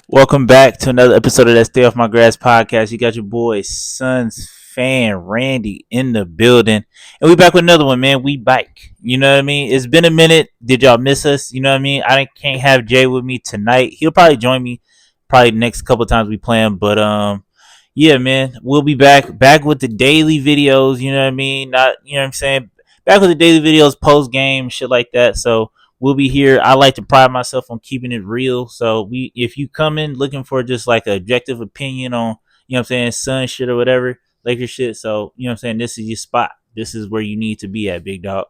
Welcome back to another episode of that Stay Off My Grass podcast. You got your boy, Suns fan Randy in the building. And we back with another one, man. We bike. You know what I mean? It's been a minute. Did y'all miss us? You know what I mean? I can't have Jay with me tonight. He'll probably join me probably next couple of times we play him. But yeah, man. We'll be back with the daily videos, you know what I mean? Not you know what I'm saying? Back with the daily videos, post game, shit like that. So we'll be here. I like to pride myself on keeping it real. So if you come in looking for just like an objective opinion on, you know what I'm saying, Sun shit or whatever, Lakers shit. So, you know what I'm saying, this is your spot. This is where you need to be at, big dog.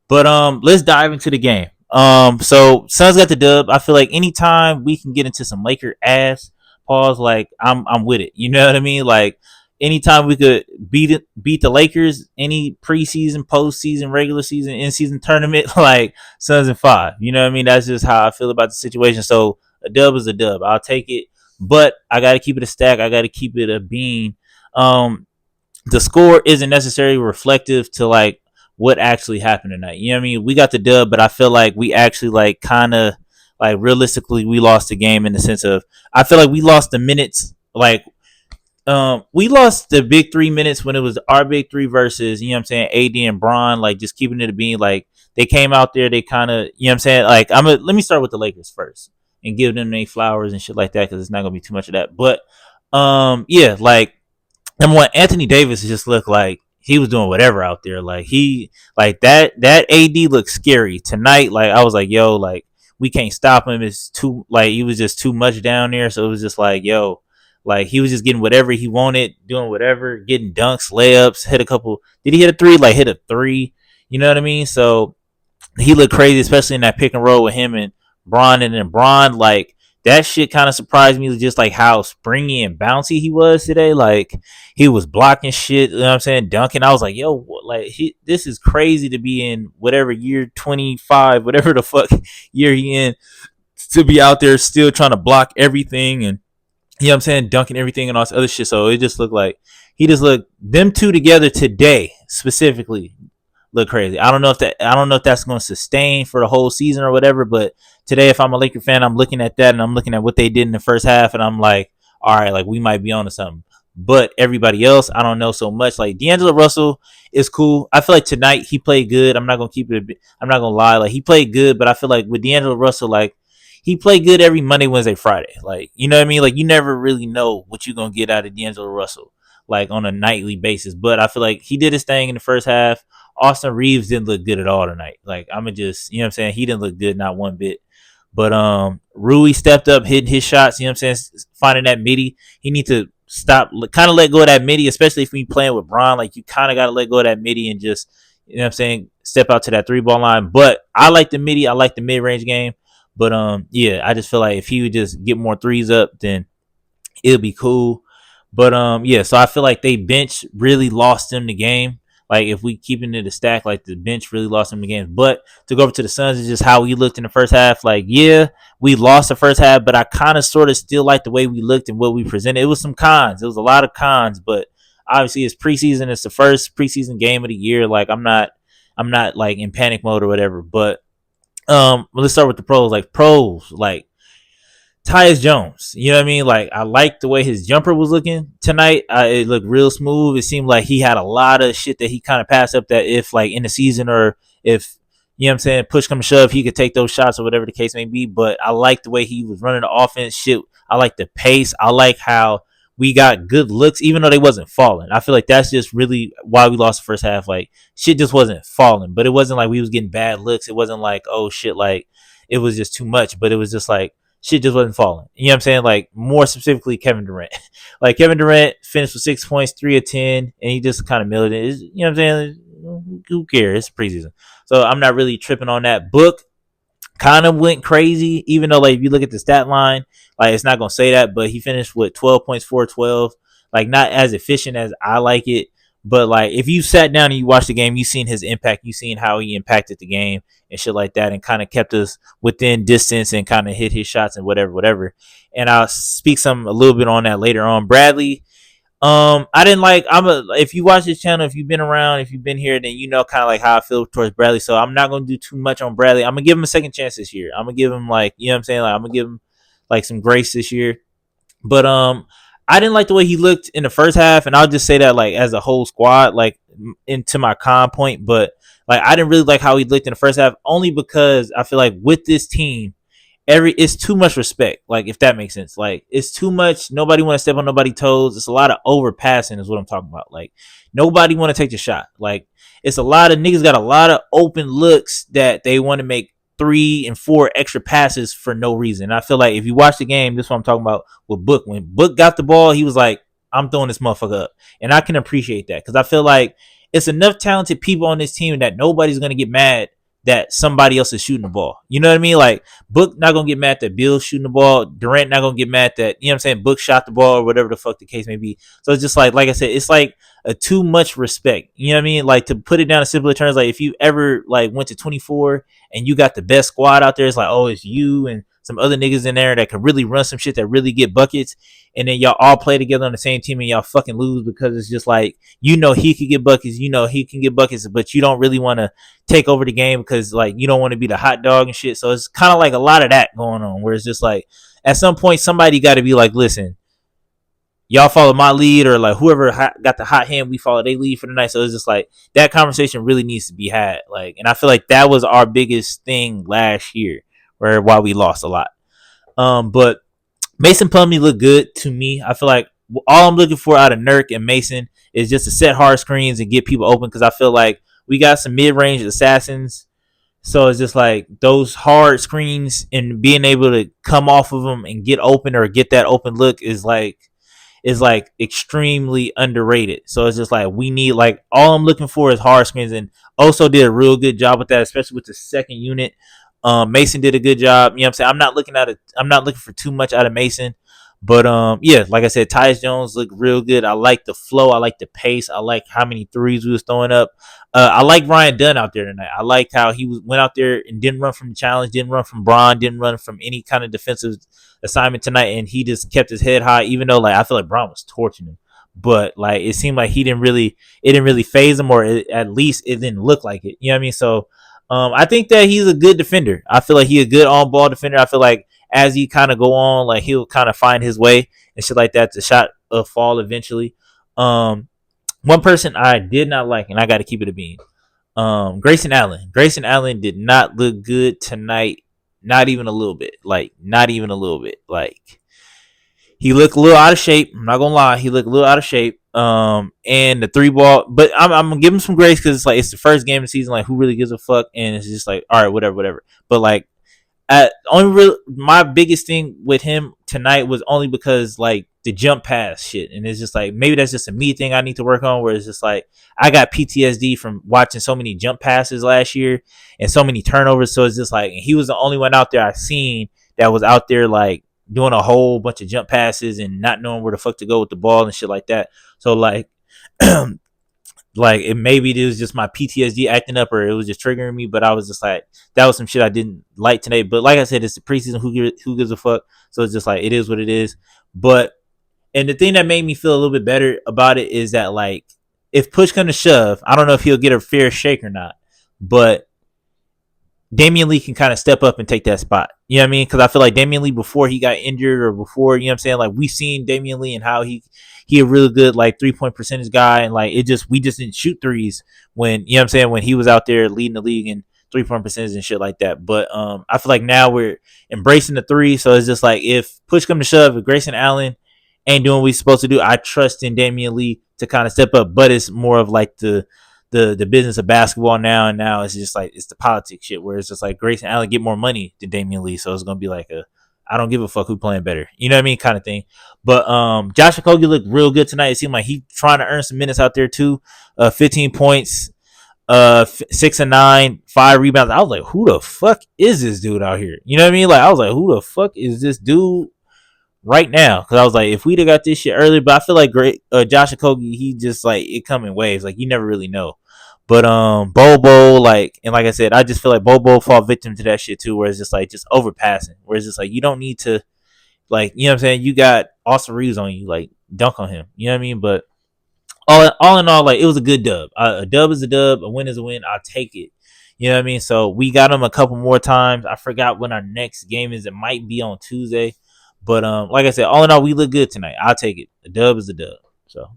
But let's dive into the game. So Suns got the dub. I feel like anytime we can get into some Laker ass, pause, like I'm with it. You know what I mean? Like anytime we could beat the Lakers, any preseason, postseason, regular season, in season tournament, like Suns in five. You know what I mean? That's just how I feel about the situation. So a dub is a dub. I'll take it, but I got to keep it a stack. I got to keep it a bean. The score isn't necessarily reflective to like what actually happened tonight. You know what I mean? We got the dub, but I feel like we actually like kind of like realistically we lost the game in the sense of I feel like we lost the minutes like we lost the big 3 minutes when it was our big three versus, you know what I'm saying, AD and Bron, like just keeping it a being like they came out there, they kind of, you know what I'm saying, like let me start with the Lakers first and give them their flowers and shit like that because it's not gonna be too much of that. But yeah, like number one, Anthony Davis just looked like he was doing whatever out there. Like he like that AD looked scary tonight. Like I was like, yo, like we can't stop him. It's too like he was just too much down there. So it was just like, yo, like he was just getting whatever he wanted, doing whatever, getting dunks, layups, hit a couple. Did he hit a three? Like hit a three. You know what I mean? So he looked crazy, especially in that pick and roll with him and Bron. And then Bron, like that shit kind of surprised me, just like how springy and bouncy he was today. Like he was blocking shit, you know what I'm saying, dunking. I was like, yo, like this is crazy to be in whatever year 25, whatever the fuck year he in, to be out there still trying to block everything and you know what I'm saying, dunking everything and all this other shit. So it just looked like he just looked them two together today specifically look crazy. I don't know if that's going to sustain for the whole season or whatever. But today, if I'm a Laker fan, I'm looking at that and I'm looking at what they did in the first half, and I'm like, all right, like we might be on to something. But everybody else, I don't know so much. Like D'Angelo Russell is cool. I feel like tonight he played good. I'm not gonna keep it. I'm not gonna lie. Like he played good, but I feel like with D'Angelo Russell, like he played good every Monday, Wednesday, Friday. Like you know what I mean. Like you never really know what you're gonna get out of D'Angelo Russell, like on a nightly basis. But I feel like he did his thing in the first half. Austin Reeves didn't look good at all tonight. Like I'm gonna just, you know what I'm saying, he didn't look good, not one bit. But Rui stepped up, hitting his shots, you know what I'm saying, finding that midi. He need to stop, kind of let go of that midi, especially if we playing with Bron. Like you kind of got to let go of that midi and just, you know what I'm saying, step out to that 3 ball line. But I like the midi, I like the mid range game. But yeah, I just feel like if he would just get more threes up, then it'll be cool. But yeah, so I feel like they bench really lost them the game. Like if we keep it in the stack, like the bench really lost them the game. But to go over to the Suns is just how we looked in the first half. Like, yeah, we lost the first half, but I kind of sort of still like the way we looked and what we presented. It was some cons. It was a lot of cons, but obviously it's preseason. It's the first preseason game of the year. Like I'm not like in panic mode or whatever. But let's start with the pros. Like pros, like Tyus Jones, you know what I mean? Like, I like the way his jumper was looking tonight. It looked real smooth. It seemed like he had a lot of shit that he kind of passed up that if, like, in the season or if, you know what I'm saying, push come to shove, he could take those shots or whatever the case may be. But I like the way he was running the offense. Shit, I like the pace. I like how we got good looks, even though they wasn't falling. I feel like that's just really why we lost the first half. Like, shit just wasn't falling. But it wasn't like we was getting bad looks. It wasn't like, oh, shit, like, it was just too much. But it was just like, shit just wasn't falling. You know what I'm saying? Like more specifically Kevin Durant. Like Kevin Durant finished with 6 points, 3 of 10, and he just kind of milled it. You know what I'm saying? Who cares? It's preseason. So I'm not really tripping on that. Book kind of went crazy, even though like if you look at the stat line, like it's not gonna say that, but he finished with 12 points, 4 12. Like not as efficient as I like it. But like if you sat down and you watched the game, you seen his impact, you seen how he impacted the game and shit like that, and kind of kept us within distance and kind of hit his shots and whatever. And I'll speak a little bit on that later on. Bradley, I didn't like. If you watch this channel, if you've been around, if you've been here, then you know kind of like how I feel towards Bradley. So I'm not gonna do too much on Bradley. I'm gonna give him a second chance this year. I'm gonna give him like, you know what I'm saying, like I'm gonna give him like some grace this year. But I didn't like the way he looked in the first half, and I'll just say that like as a whole squad, like into my con point. But like I didn't really like how he looked in the first half, only because I feel like with this team, it's too much respect. Like if that makes sense, like it's too much. Nobody want to step on nobody's toes. It's a lot of overpassing, is what I'm talking about. Like nobody want to take the shot. Like it's a lot of niggas got a lot of open looks that they want to make 3 and 4 extra passes for no reason. I feel like if you watch the game, this is what I'm talking about with Book. When Book got the ball, he was like, I'm throwing this motherfucker up. And I can appreciate that because I feel like it's enough talented people on this team that nobody's going to get mad that somebody else is shooting the ball. You know what I mean? Like Book not gonna get mad that Bill's shooting the ball. Durant not gonna get mad that, you know what I'm saying, Book shot the ball or whatever the fuck the case may be. So it's just like I said, it's like a too much respect. You know what I mean? Like to put it down in simpler terms, like if you ever like went to 24 and you got the best squad out there, it's like, oh, it's you and some other niggas in there that can really run some shit that really get buckets, and then y'all all play together on the same team and y'all fucking lose because it's just like, you know, he could get buckets, you know he can get buckets, but you don't really want to take over the game because like you don't want to be the hot dog and shit. So it's kind of like a lot of that going on where it's just like at some point somebody got to be like, listen, y'all follow my lead, or like whoever got the hot hand, we follow their lead for the night. So it's just like that conversation really needs to be had. Like, and I feel like that was our biggest thing last year, why we lost a lot. But Mason Plumlee looked good to me. I feel like all I'm looking for out of Nurk and Mason is just to set hard screens and get people open, because I feel like we got some mid-range assassins. So it's just like those hard screens and being able to come off of them and get open or get that open look is like extremely underrated. So it's just like we need, like, all I'm looking for is hard screens, and also did a real good job with that, especially with the second unit. Mason did a good job. You know what I'm saying? I'm not looking for too much out of Mason. But yeah, like I said, Tyus Jones looked real good. I like the flow. I like the pace. I like how many threes we was throwing up. I like Ryan Dunn out there tonight. I liked how went out there and didn't run from the challenge, didn't run from Braun, didn't run from any kind of defensive assignment tonight, and he just kept his head high. Even though like I feel like Braun was torching him, but like it seemed like it didn't really phase him, or at least it didn't look like it. You know what I mean? So I think that he's a good defender. I feel like he's a good on ball defender. I feel like as he kind of go on, like he'll kind of find his way and shit like that. The shot will fall eventually. One person I did not like, and I got to keep it a bean. Grayson Allen. Grayson Allen did not look good tonight. Not even a little bit. Like, not even a little bit. Like, he looked a little out of shape. I'm not gonna lie, he looked a little out of shape. And the 3 ball, but I'm gonna give him some grace because it's like it's the first game of the season. Like, who really gives a fuck? And it's just like, all right, whatever. But like, my biggest thing with him tonight was only because like the jump pass shit, and it's just like maybe that's just a me thing I need to work on. Where it's just like I got PTSD from watching so many jump passes last year and so many turnovers. So it's just like he was the only one out there I seen that was out there like doing a whole bunch of jump passes and not knowing where the fuck to go with the ball and shit like that. So like like it maybe it was just my PTSD acting up, or it was just triggering me. But I was just like, that was some shit I didn't like today. But like I said, it's the preseason. Who gives a fuck? So it's just like it is what it is. But and the thing that made me feel a little bit better about it is that like if push comes to shove, I don't know if he'll get a fair shake or not, but Damian Lee can kind of step up and take that spot. You know what I mean? Because I feel like Damian Lee, before he got injured or before, you know what I'm saying, like we've seen Damian Lee and how he a really good like 3-point percentage guy, and like we just didn't shoot threes when, you know what I'm saying, when he was out there leading the league in 3-point percentage and shit like that. But I feel like now we're embracing the three, so it's just like if push come to shove, if Grayson Allen ain't doing what he's supposed to do, I trust in Damian Lee to kind of step up. But it's more of like the business of basketball now, and now it's just like it's the politics shit where it's just like Grayson Allen get more money than Damian Lee, so it's gonna be like I don't give a fuck who playing better, you know what I mean, kind of thing. But Josh Okogie looked real good tonight. It seemed like he trying to earn some minutes out there too. 15 points, 6 and 9, 5 rebounds. I was like, who the fuck is this dude out here? You know what I mean? Like I was like, who the fuck is this dude right now? Because I was like, if we'd have got this shit earlier, but I feel like Josh Okogie, he just like it come in waves. Like you never really know. But Bobo, like, and like I said, I just feel like Bobo fall victim to that shit too, where it's just like just overpassing, where it's just like you don't need to, like, you know what I'm saying, you got Austin Reeves on you, like dunk on him, you know what I mean? But all in all, like it was a good dub. A dub is a dub, a win is a win. I'll take it. You know what I mean? So we got them a couple more times. I forgot when our next game is. It might be on Tuesday, But like I said, all in all, we look good tonight. I'll take it. A dub is a dub. So